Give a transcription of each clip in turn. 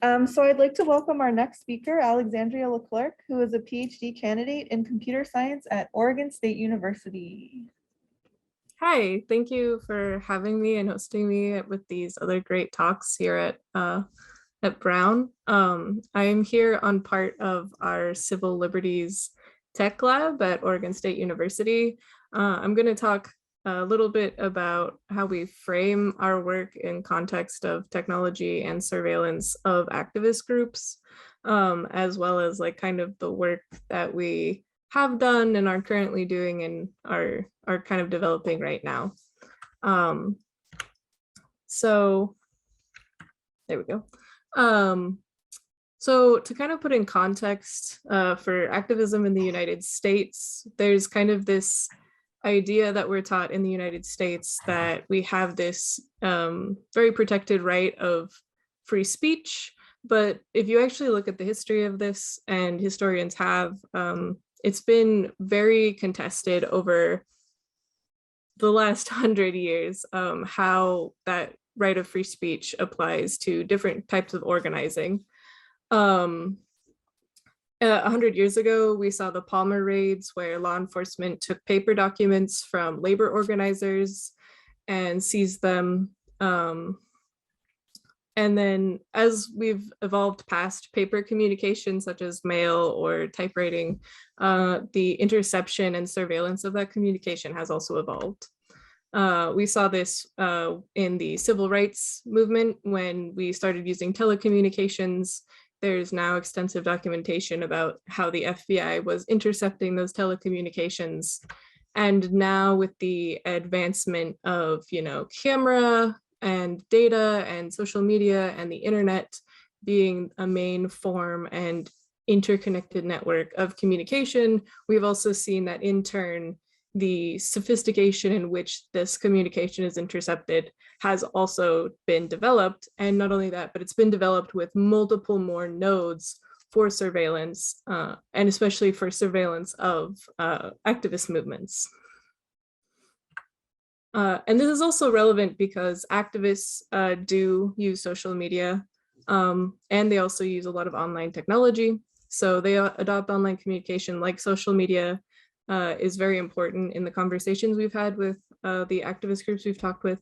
So I'd like to welcome our next speaker, Alexandria Leclark, who is a PhD candidate in computer science at Oregon State University. Hi, thank you for having me and hosting me with these other great talks here at Brown. I am here on part of our Civil Liberties Tech Lab at Oregon State University. I'm going to talk a little bit about how we frame our work in context of technology and surveillance of activist groups, as well as like kind of the work that we have done and are currently doing and are kind of developing right now. So there we go. So to kind of put in context for activism in the United States, there's kind of this idea that we're taught in the United States that we have this very protected right of free speech. But if you actually look at the history of this, and historians have, it's been very contested over the last 100 years, how that right of free speech applies to different types of organizing. 100 years ago, we saw the Palmer raids where law enforcement took paper documents from labor organizers and seized them. And then as we've evolved past paper communication, such as mail or typewriting, the interception and surveillance of that communication has also evolved. We saw this in the civil rights movement when we started using telecommunications. There's now extensive documentation about how the FBI was intercepting those telecommunications. And now with the advancement of, camera and data and social media and the internet being a main form and interconnected network of communication, we've also seen that in turn, the sophistication in which this communication is intercepted has also been developed. And not only that, but it's been developed with multiple more nodes for surveillance, and especially for surveillance of activist movements. And this is also relevant because activists do use social media, and they also use a lot of online technology. So they adopt online communication like social media is very important in the conversations we've had with the activist groups we've talked with.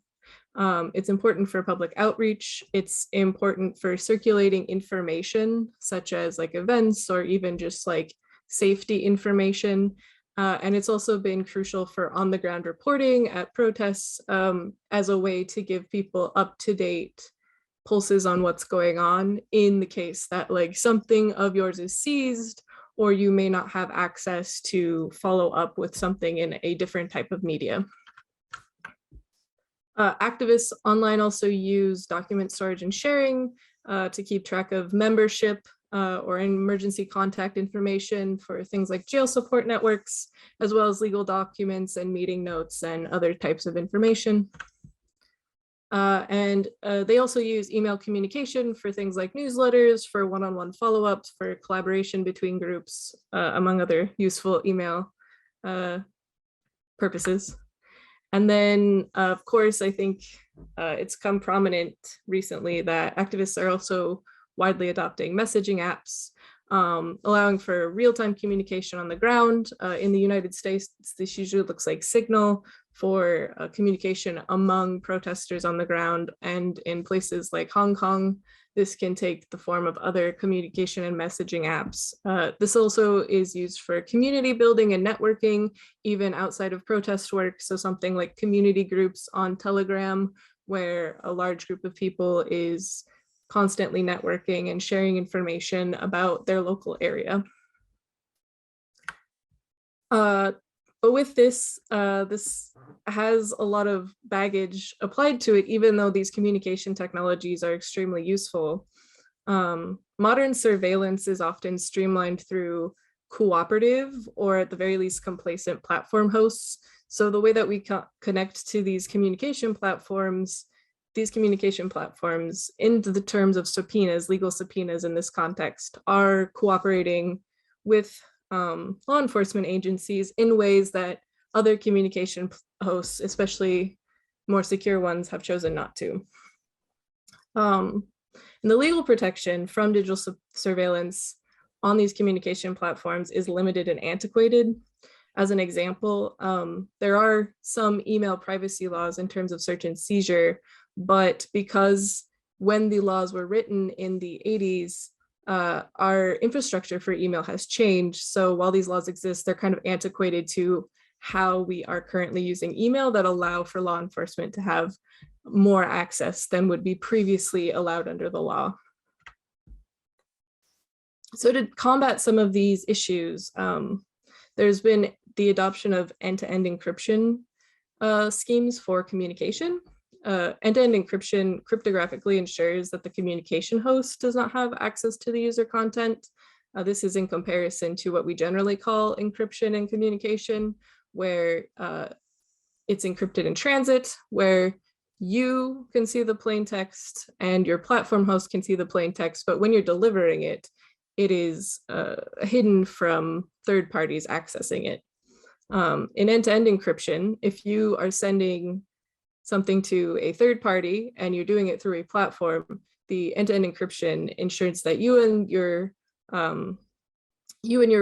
It's important for public outreach. It's important for circulating information, such as like events or even just like safety information. And it's also been crucial for on-the-ground reporting at protests as a way to give people up-to-date pulses on what's going on in the case that like something of yours is seized, or you may not have access to follow up with something in a different type of media. Activists online also use document storage and sharing to keep track of membership or emergency contact information for things like jail support networks, as well as legal documents and meeting notes and other types of information. And they also use email communication for things like newsletters, for one-on-one follow-ups, for collaboration between groups, among other useful email purposes. And then, of course, I think it's come prominent recently that activists are also widely adopting messaging apps, allowing for real-time communication on the ground. In the United States, this usually looks like Signal for communication among protesters on the ground, and in places like Hong Kong, this can take the form of other communication and messaging apps. This also is used for community building and networking, even outside of protest work. So something like community groups on Telegram, where a large group of people is constantly networking and sharing information about their local area. But with this, this has a lot of baggage applied to it, even though these communication technologies are extremely useful. Modern surveillance is often streamlined through cooperative, or at the very least complacent, platform hosts. So the way that we connect to these communication platforms, in the terms of subpoenas, legal subpoenas in this context, are cooperating with law enforcement agencies in ways that other communication hosts, especially more secure ones, have chosen not to. And the legal protection from digital surveillance on these communication platforms is limited and antiquated. As an example, there are some email privacy laws in terms of search and seizure, but because when the laws were written in the 80s, our infrastructure for email has changed. So while these laws exist, they're kind of antiquated to how we are currently using email that allow for law enforcement to have more access than would be previously allowed under the law. So to combat some of these issues, there's been the adoption of end-to-end encryption schemes for communication. End-to-end encryption cryptographically ensures that the communication host does not have access to the user content. This is in comparison to what we generally call encryption in communication, where it's encrypted in transit, where you can see the plain text and your platform host can see the plain text, but when you're delivering it, it is hidden from third parties accessing it. In end-to-end encryption, if you are sending something to a third party and you're doing it through a platform, the end-to-end encryption ensures that you and your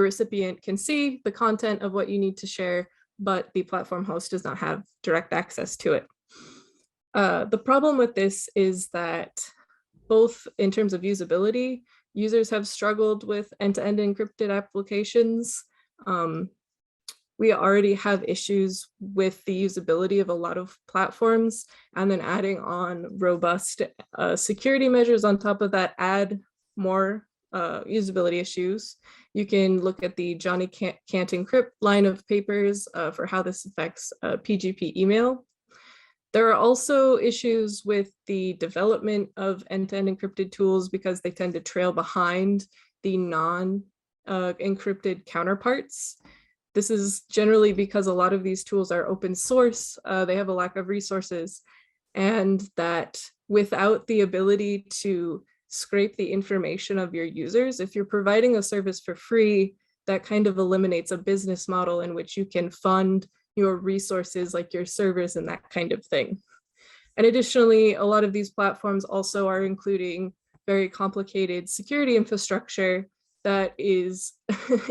recipient can see the content of what you need to share, but the platform host does not have direct access to it. The problem with this is that both in terms of usability, users have struggled with end-to-end encrypted applications. We already have issues with the usability of a lot of platforms, and then adding on robust security measures on top of that add more usability issues. You can look at the Johnny Can't Encrypt line of papers for how this affects PGP email. There are also issues with the development of end-to-end encrypted tools because they tend to trail behind the non-encrypted counterparts. This is generally because a lot of these tools are open source, they have a lack of resources, and that without the ability to scrape the information of your users, if you're providing a service for free, that kind of eliminates a business model in which you can fund your resources like your servers and that kind of thing. And additionally, a lot of these platforms also are including very complicated security infrastructure that is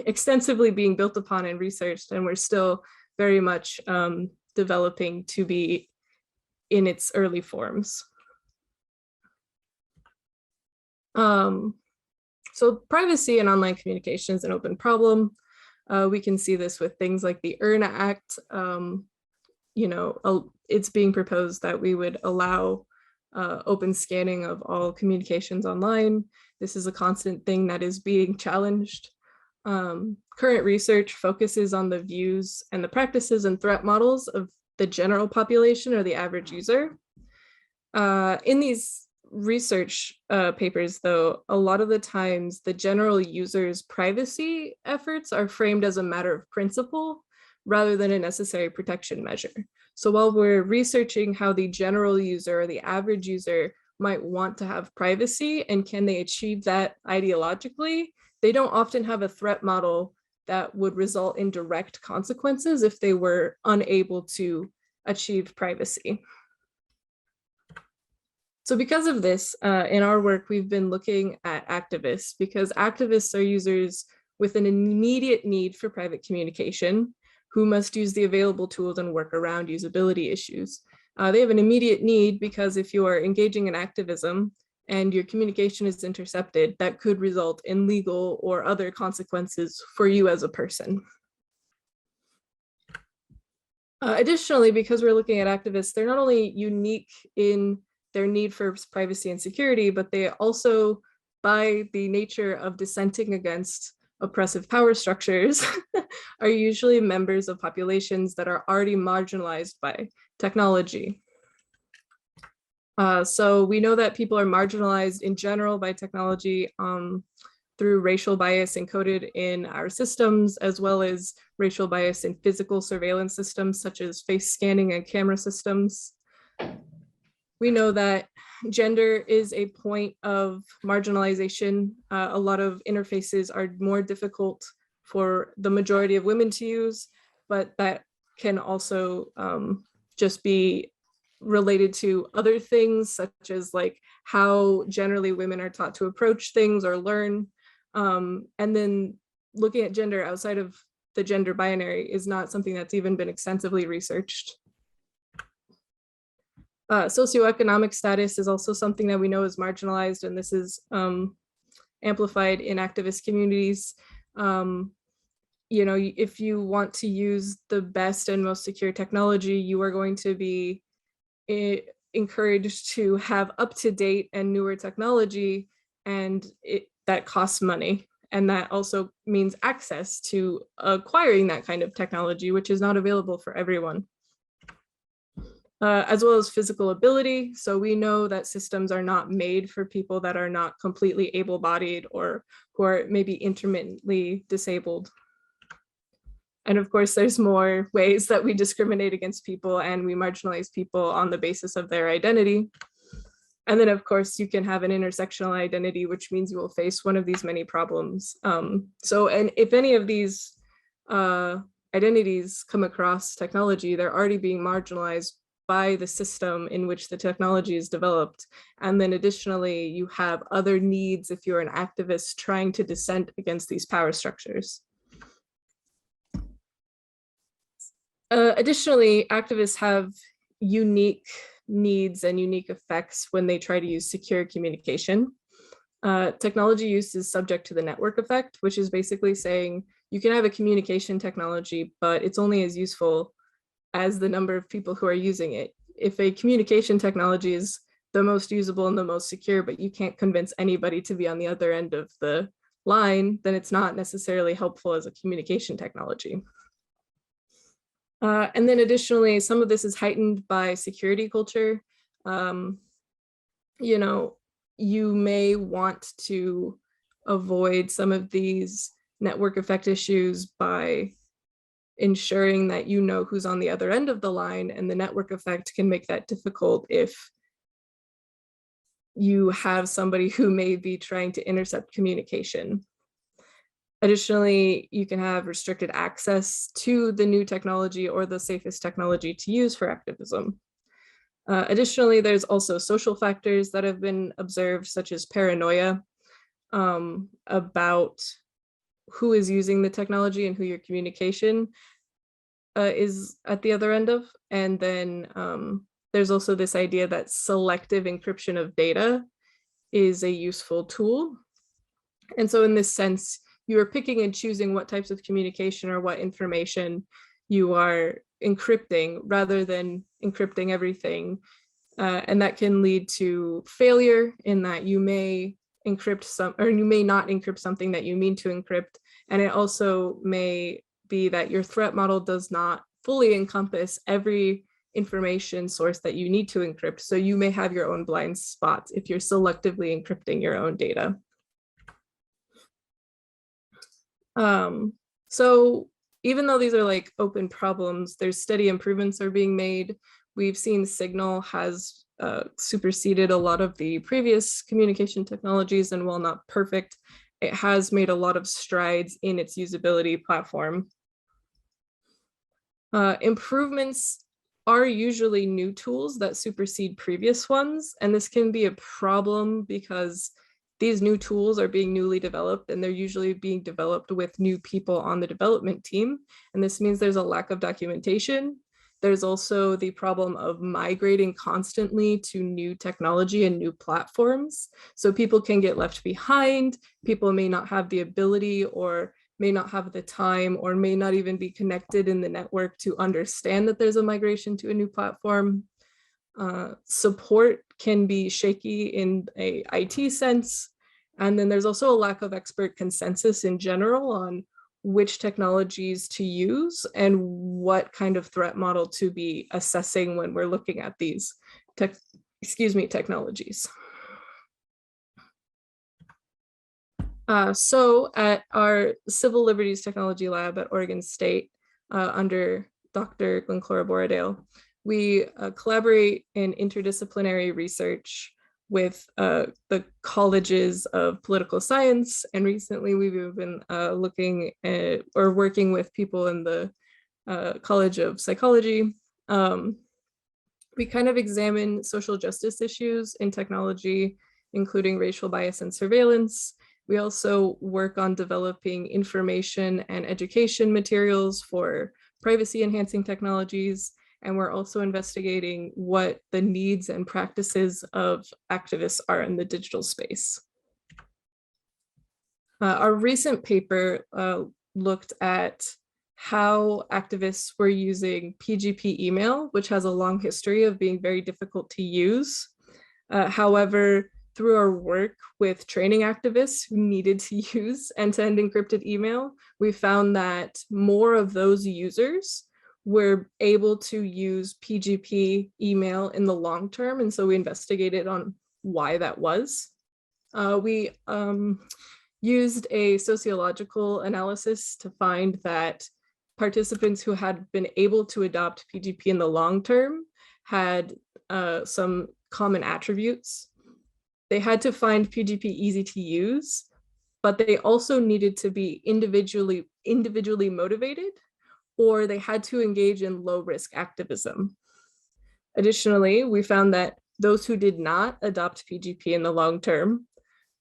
extensively being built upon and researched, and we're still very much developing to be in its early forms. So privacy in online communication is an open problem. We can see this with things like the EARN Act. It's being proposed that we would allow open scanning of all communications online. This is a constant thing that is being challenged. Current research focuses on the views and the practices and threat models of the general population or the average user. In these research papers, though, a lot of the times the general user's privacy efforts are framed as a matter of principle rather than a necessary protection measure. So while we're researching how the general user or the average user might want to have privacy and can they achieve that ideologically, they don't often have a threat model that would result in direct consequences if they were unable to achieve privacy. So because of this, in our work, we've been looking at activists because activists are users with an immediate need for private communication who must use the available tools and work around usability issues. They have an immediate need because if you are engaging in activism and your communication is intercepted, that could result in legal or other consequences for you as a person. Additionally, because we're looking at activists, they're not only unique in their need for privacy and security, but they also, by the nature of dissenting against oppressive power structures, are usually members of populations that are already marginalized by technology. So we know that people are marginalized in general by technology through racial bias encoded in our systems, as well as racial bias in physical surveillance systems, such as face scanning and camera systems. We know that gender is a point of marginalization. A lot of interfaces are more difficult for the majority of women to use, but that can also just be related to other things, such as like how generally women are taught to approach things or learn. And then looking at gender outside of the gender binary is not something that's even been extensively researched. Socioeconomic status is also something that we know is marginalized, and this is amplified in activist communities. You know, if you want to use the best and most secure technology, you are going to be encouraged to have up-to-date and newer technology, and that costs money. And that also means access to acquiring that kind of technology, which is not available for everyone. As well as physical ability. So we know that systems are not made for people that are not completely able-bodied or who are maybe intermittently disabled. And of course, there's more ways that we discriminate against people and we marginalize people on the basis of their identity. And then of course, you can have an intersectional identity, which means you will face one of these many problems. And if any of these identities come across technology, they're already being marginalized by the system in which the technology is developed. And then additionally, you have other needs if you're an activist trying to dissent against these power structures. Additionally, activists have unique needs and unique effects when they try to use secure communication. Technology use is subject to the network effect, which is basically saying you can have a communication technology, but it's only as useful as the number of people who are using it. If a communication technology is the most usable and the most secure, but you can't convince anybody to be on the other end of the line, then it's not necessarily helpful as a communication technology. And then additionally, some of this is heightened by security culture. You know, you may want to avoid some of these network effect issues by ensuring that you know who's on the other end of the line, and the network effect can make that difficult if you have somebody who may be trying to intercept communication. Additionally, you can have restricted access to the new technology or the safest technology to use for activism. Additionally, there's also social factors that have been observed, such as paranoia about who is using the technology and who your communication is at the other end of. And then there's also this idea that selective encryption of data is a useful tool. And so in this sense, you are picking and choosing what types of communication or what information you are encrypting rather than encrypting everything. And that can lead to failure in that you may encrypt some, or you may not encrypt something that you mean to encrypt. And it also may be that your threat model does not fully encompass every information source that you need to encrypt. So you may have your own blind spots if you're selectively encrypting your own data. So even though these are like open problems, there's steady improvements are being made. We've seen Signal has superseded a lot of the previous communication technologies, and while not perfect, it has made a lot of strides in its usability platform. Improvements are usually new tools that supersede previous ones, and this can be a problem because these new tools are being newly developed, and they're usually being developed with new people on the development team. And this means there's a lack of documentation. There's also the problem of migrating constantly to new technology and new platforms. So people can get left behind. People may not have the ability or may not have the time or may not even be connected in the network to understand that there's a migration to a new platform. Support can be shaky in a IT sense. And then there's also a lack of expert consensus in general on which technologies to use and what kind of threat model to be assessing when we're looking at these technologies. So at our Civil Liberties Technology Lab at Oregon State, under Dr. Glencora Borodale, we collaborate in interdisciplinary research with the colleges of political science. And recently we've been looking at or working with people in the College of Psychology. We kind of examine social justice issues in technology, including racial bias and surveillance. We also work on developing information and education materials for privacy enhancing technologies. And we're also investigating what the needs and practices of activists are in the digital space. Our recent paper looked at how activists were using PGP email, which has a long history of being very difficult to use. However, through our work with training activists who needed to use end-to-end encrypted email, we found that more of those users were able to use PGP email in the long term. And so we investigated on why that was. We used a sociological analysis to find that participants who had been able to adopt PGP in the long term had some common attributes. They had to find PGP easy to use, but they also needed to be individually motivated, or they had to engage in low risk activism. Additionally, we found that those who did not adopt PGP in the long term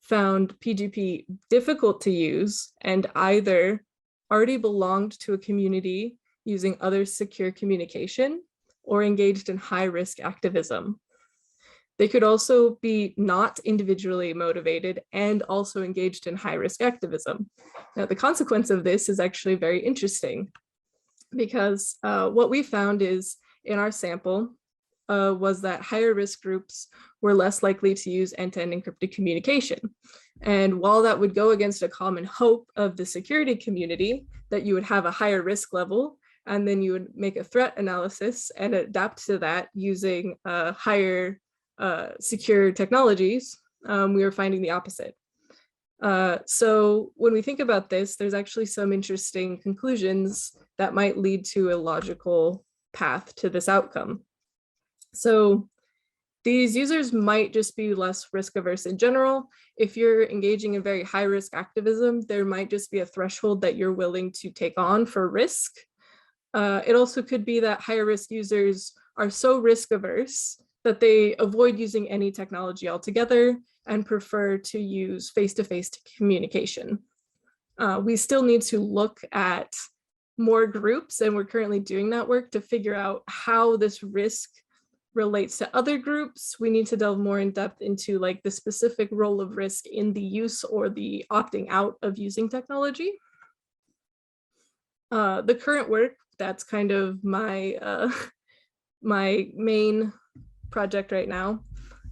found PGP difficult to use and either already belonged to a community using other secure communication or engaged in high risk activism. They could also be not individually motivated and also engaged in high risk activism. Now, the consequence of this is actually very interesting because what we found is in our sample was that higher risk groups were less likely to use end-to-end encrypted communication. And while that would go against a common hope of the security community, that you would have a higher risk level, and then you would make a threat analysis and adapt to that using higher secure technologies, we were finding the opposite. So when we think about this, there's actually some interesting conclusions that might lead to a logical path to this outcome. So these users might just be less risk averse in general. If you're engaging in very high risk activism, there might just be a threshold that you're willing to take on for risk. It also could be that higher risk users are so risk averse that they avoid using any technology altogether and prefer to use face-to-face communication. We still need to look at more groups, and we're currently doing that work to figure out how this risk relates to other groups. We need to delve more in depth into like the specific role of risk in the use or the opting out of using technology. The current work, that's kind of my my main project right now,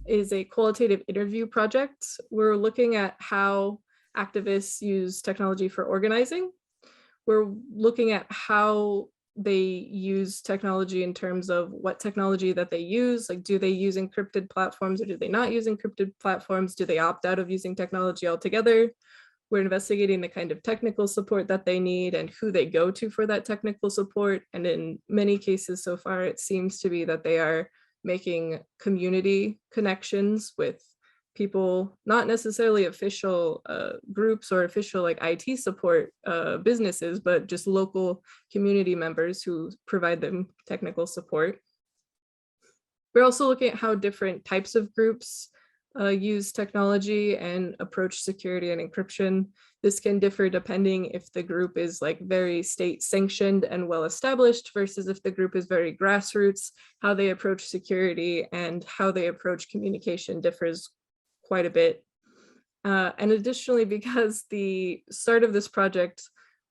is a qualitative interview project. We're looking at how activists use technology for organizing. We're looking at how they use technology in terms of what technology that they use. Like, do they use encrypted platforms or do they not use encrypted platforms? Do they opt out of using technology altogether? We're investigating the kind of technical support that they need and who they go to for that technical support. And in many cases so far, it seems to be that they are making community connections with people, not necessarily official groups or official like IT support businesses, but just local community members who provide them technical support. We're also looking at how different types of groups use technology and approach security and encryption. This can differ depending if the group is like very state sanctioned and well established versus if the group is very grassroots. How they approach security and how they approach communication differs quite a bit. And additionally, because the start of this project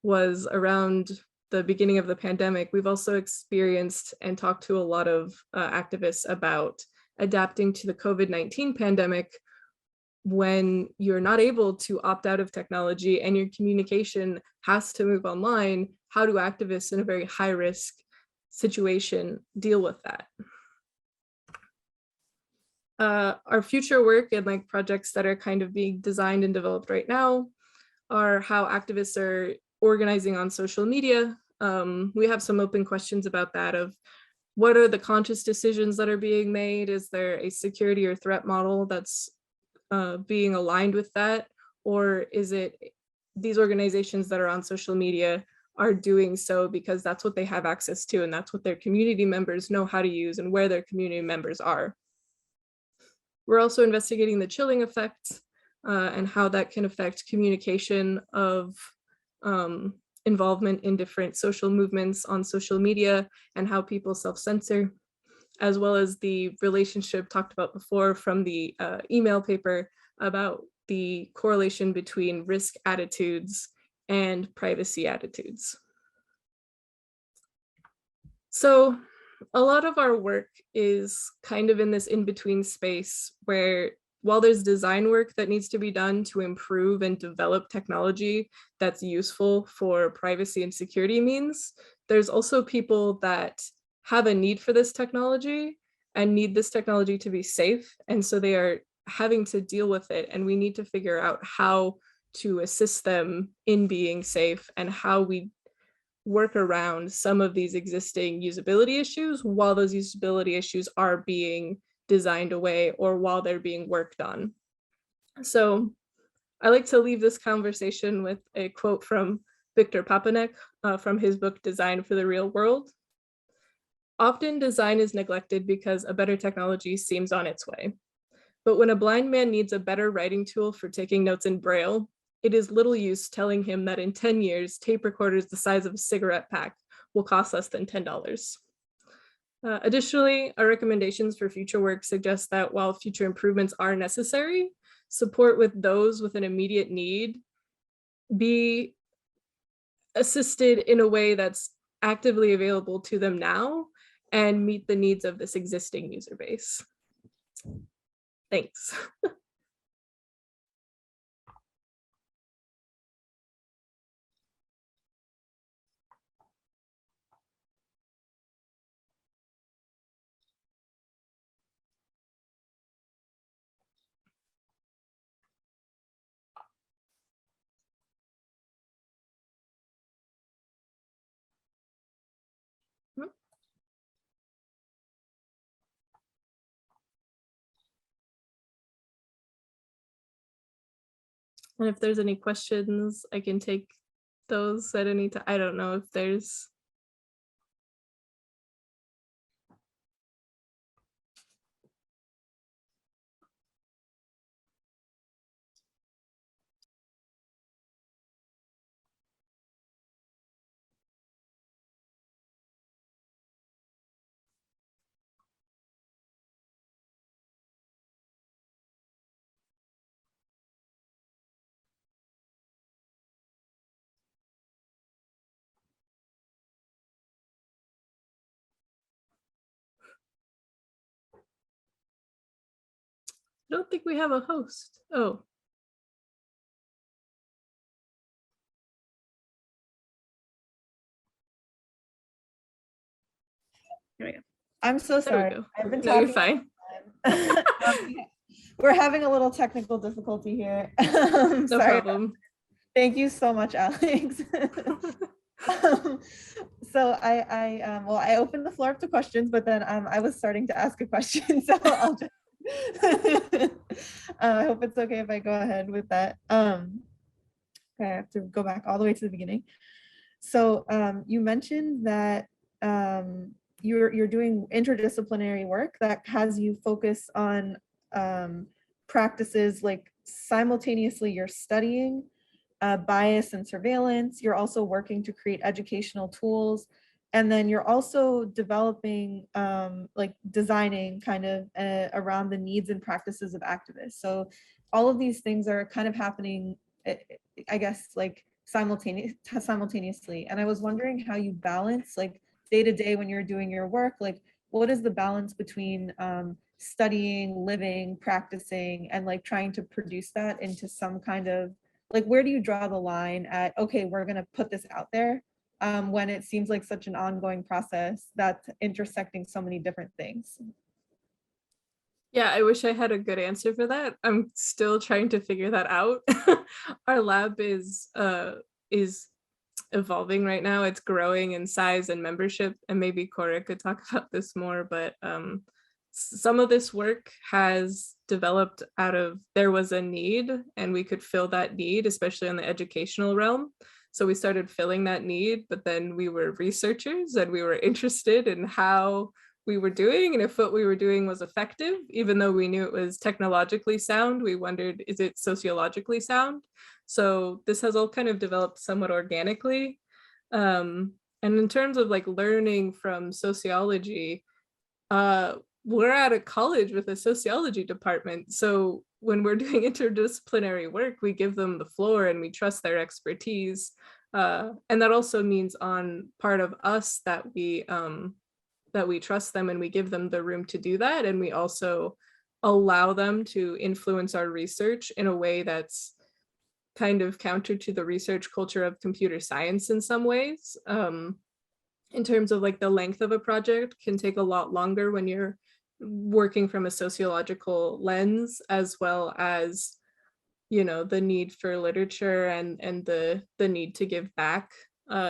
was around the beginning of the pandemic, we've also experienced and talked to a lot of activists about adapting to the COVID-19 pandemic when you're not able to opt out of technology and your communication has to move online. How do activists in a very high risk situation deal with that? Our future work and like projects that are kind of being designed and developed right now are how activists are organizing on social media. We have some open questions about that of what are the conscious decisions that are being made? Is there a security or threat model that's being aligned with that? Or is it these organizations that are on social media are doing so because that's what they have access to, and that's what their community members know how to use and where their community members are. We're also investigating the chilling effects and how that can affect communication of involvement in different social movements on social media and how people self-censor, as well as the relationship talked about before from the email paper about the correlation between risk attitudes and privacy attitudes. So a lot of our work is kind of in this in-between space where while there's design work that needs to be done to improve and develop technology that's useful for privacy and security means, there's also people that have a need for this technology and need this technology to be safe. And so they are having to deal with it. And we need to figure out how to assist them in being safe and how we work around some of these existing usability issues while those usability issues are being designed away or while they're being worked on. So I like to leave this conversation with a quote from Victor Papanek from his book, Design for the Real World. Often design is neglected because a better technology seems on its way. But when a blind man needs a better writing tool for taking notes in Braille, it is little use telling him that in 10 years, tape recorders the size of a cigarette pack will cost less than $10. Additionally, our recommendations for future work suggest that while future improvements are necessary, support with those with an immediate need be assisted in a way that's actively available to them now and meet the needs of this existing user base. Thanks. And if there's any questions, I can take those at any time. I don't know if there's. I don't think we have a host. Oh. Here we go. I'm so sorry. I've been talking. No, you're fine. We're having a little technical difficulty here. No sorry. problem. Thank you so much, Alex. So I opened the floor up to questions, but then I was starting to ask a question, so I'll just I hope it's okay if I go ahead with that. Okay, I have to go back all the way to the beginning. So you mentioned that you're doing interdisciplinary work that has you focus on practices like simultaneously you're studying bias and surveillance. You're also working to create educational tools. And then you're also developing, like designing kind of around the needs and practices of activists. So all of these things are kind of happening, I guess, like simultaneously. And I was wondering how you balance like day to day when you're doing your work, like what is the balance between studying, living, practicing, and like trying to produce that into some kind of, like, where do you draw the line at, okay, we're going to put this out there when it seems like such an ongoing process that's intersecting so many different things? Yeah, I wish I had a good answer for that. I'm still trying to figure that out. Our lab is evolving right now. It's growing in size and membership, and maybe Cora could talk about this more, but some of this work has developed out of, there was a need and we could fill that need, especially in the educational realm. So we started filling that need, but then we were researchers and we were interested in how we were doing and if what we were doing was effective. Even though we knew it was technologically sound, we wondered, is it sociologically sound? So this has all kind of developed somewhat organically. And in terms of like learning from sociology, we're at a college with a sociology department. So when we're doing interdisciplinary work, we give them the floor and we trust their expertise. And that also means on part of us that we trust them and we give them the room to do that. And we also allow them to influence our research in a way that's kind of counter to the research culture of computer science in some ways. In terms of like the length of a project can take a lot longer when you're working from a sociological lens, as well as, you know, the need for literature and the need to give back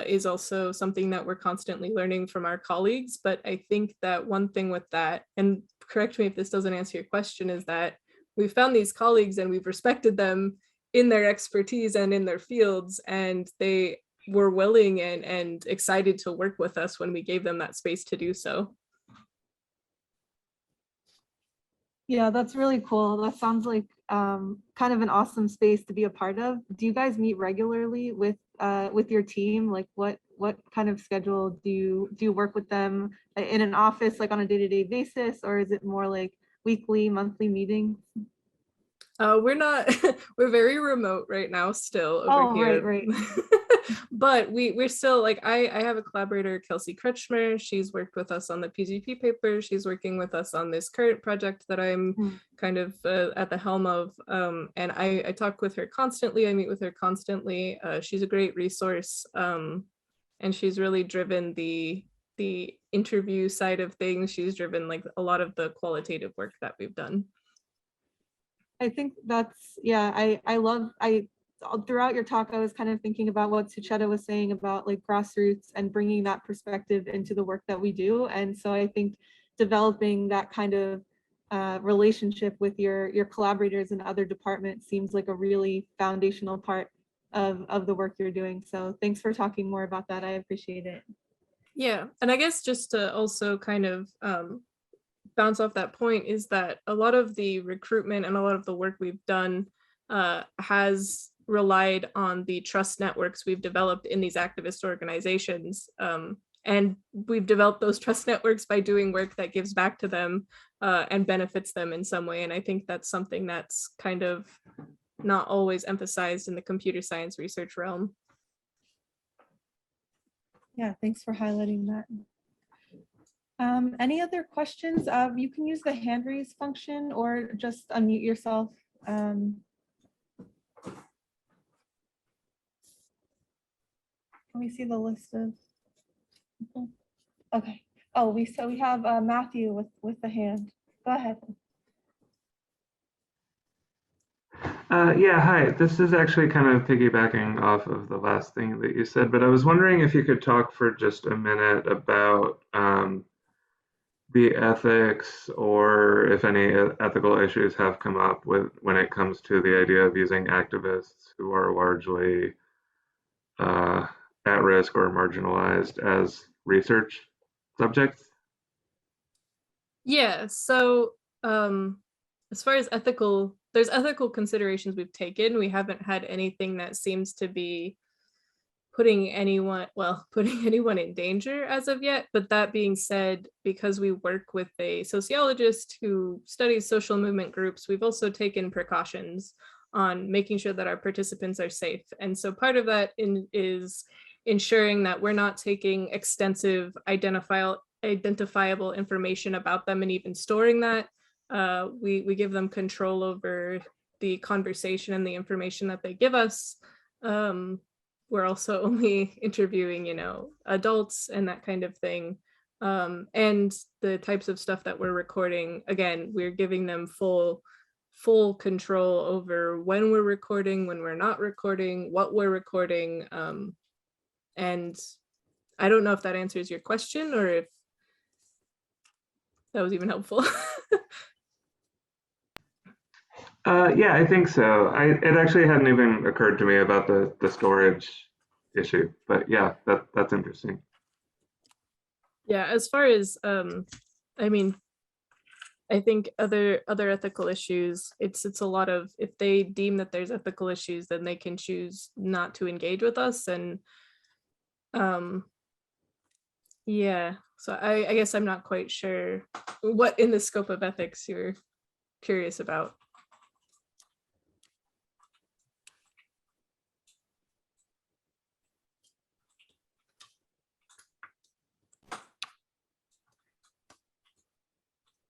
is also something that we're constantly learning from our colleagues. But I think that one thing with that, and correct me if this doesn't answer your question, is that we've found these colleagues and we've respected them in their expertise and in their fields, and they were willing and excited to work with us when we gave them that space to do so. Yeah, that's really cool. That sounds like kind of an awesome space to be a part of. Do you guys meet regularly with your team? Like what kind of schedule do you work with them in an office, like on a day-to-day basis, or is it more like weekly, monthly meetings? We're not, we're very remote right now still over here. Right. But we're still like, I have a collaborator, Kelsey Kretschmer. She's worked with us on the PGP paper. She's working with us on this current project that I'm kind of at the helm of. And I talk with her constantly. I meet with her constantly. She's a great resource. And she's really driven the interview side of things. She's driven like a lot of the qualitative work that we've done. I think that's, yeah, I throughout your talk, I was kind of thinking about what Sucheta was saying about like grassroots and bringing that perspective into the work that we do. And so I think developing that kind of relationship with your collaborators in other departments seems like a really foundational part of the work you're doing. So thanks for talking more about that. I appreciate it. Yeah, and I guess just to also kind of bounce off that point is that a lot of the recruitment and a lot of the work we've done has relied on the trust networks we've developed in these activist organizations. And we've developed those trust networks by doing work that gives back to them and benefits them in some way. And I think that's something that's kind of not always emphasized in the computer science research realm. Yeah, thanks for highlighting that. Any other questions? You can use the hand raise function or just unmute yourself. Can we see the list of people? Okay. Oh, we have Matthew with the hand. Go ahead. Yeah, hi. This is actually kind of piggybacking off of the last thing that you said, but I was wondering if you could talk for just a minute about the ethics or if any ethical issues have come up with when it comes to the idea of using activists who are largely at risk or marginalized as research subjects. Yeah, so as far as there's ethical considerations we've taken. We haven't had anything that seems to be putting anyone in danger as of yet. But that being said, because we work with a sociologist who studies social movement groups, we've also taken precautions on making sure that our participants are safe. And so part of that is ensuring that we're not taking extensive identifiable information about them and even storing that. We give them control over the conversation and the information that they give us. We're also only interviewing, adults and that kind of thing. And the types of stuff that we're recording, again, we're giving them full control over when we're recording, when we're not recording, what we're recording. And I don't know if that answers your question or if that was even helpful. Yeah, I think so. It actually hadn't even occurred to me about the storage issue. But yeah, that's interesting. Yeah, as far as I mean, I think other ethical issues, it's a lot of, if they deem that there's ethical issues, then they can choose not to engage with us. And yeah, so I guess I'm not quite sure what in the scope of ethics you're curious about.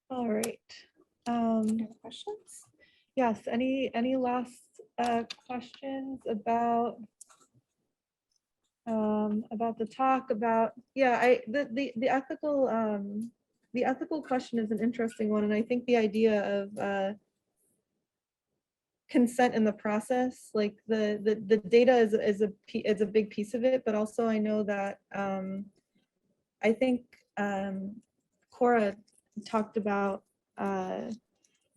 All right. Any questions? Yes, any last questions about the talk, about, yeah, the ethical question is an interesting one, and I think the idea of consent in the process, like the data is a big piece of it, but also I know that I think Cora talked about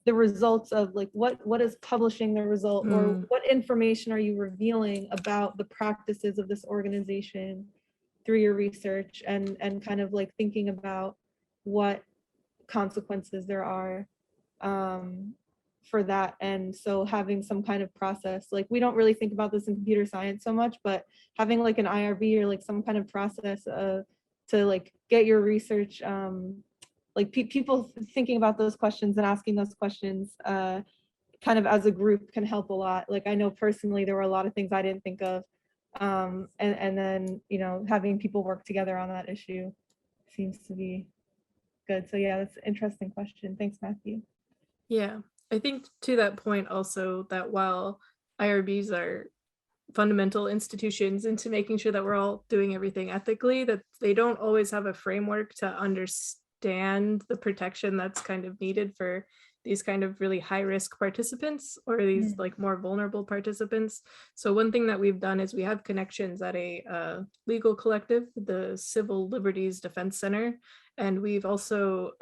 the results of, like, what is publishing the result, or what information are you revealing about the practices of this organization through your research, and kind of like thinking about what consequences there are for that. And so having some kind of process, like, we don't really think about this in computer science so much, but having like an IRB or like some kind of process to like get your research, like people thinking about those questions and asking those questions kind of as a group can help a lot. Like, I know personally there were a lot of things I didn't think of, and then, you know, having people work together on that issue seems to be good. So yeah, that's an interesting question. Thanks, Matthew. Yeah, I think to that point also, that while IRBs are fundamental institutions into making sure that we're all doing everything ethically, that they don't always have a framework to understand the protection that's kind of needed for these kind of really high risk participants, or these like more vulnerable participants. So one thing that we've done is we have connections at a legal collective, the Civil Liberties Defense Center, and we've also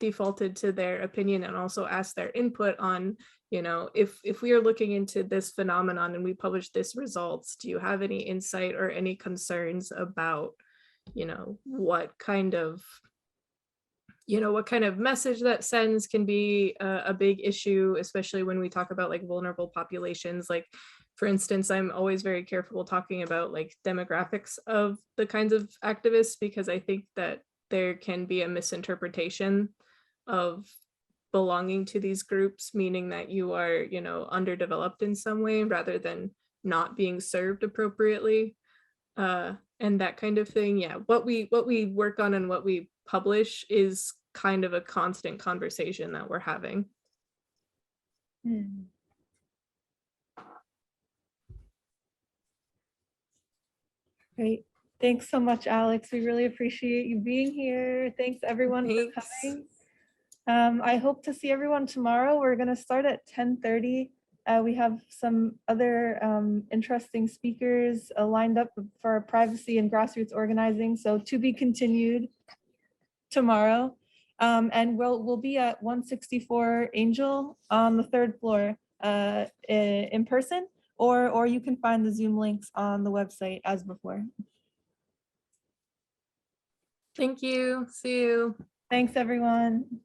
defaulted to their opinion and also asked their input on, you know, if we are looking into this phenomenon and we publish this results, do you have any insight or any concerns about, you know, what kind of message that sends can be a big issue, especially when we talk about like vulnerable populations. Like, for instance, I'm always very careful talking about like demographics of the kinds of activists, because I think that there can be a misinterpretation of belonging to these groups, meaning that you are, you know, underdeveloped in some way rather than not being served appropriately, and that kind of thing. Yeah, what we work on and what we publish is kind of a constant conversation that we're having. Great. Thanks so much, Alex. We really appreciate you being here. Thanks everyone for coming. I hope to see everyone tomorrow. We're going to start at 10:30. We have some other interesting speakers lined up for privacy and grassroots organizing. So to be continued tomorrow. And we'll be at 164 Angel on the 3rd floor in person, or you can find the Zoom links on the website as before. Thank you. See you. Thanks, everyone.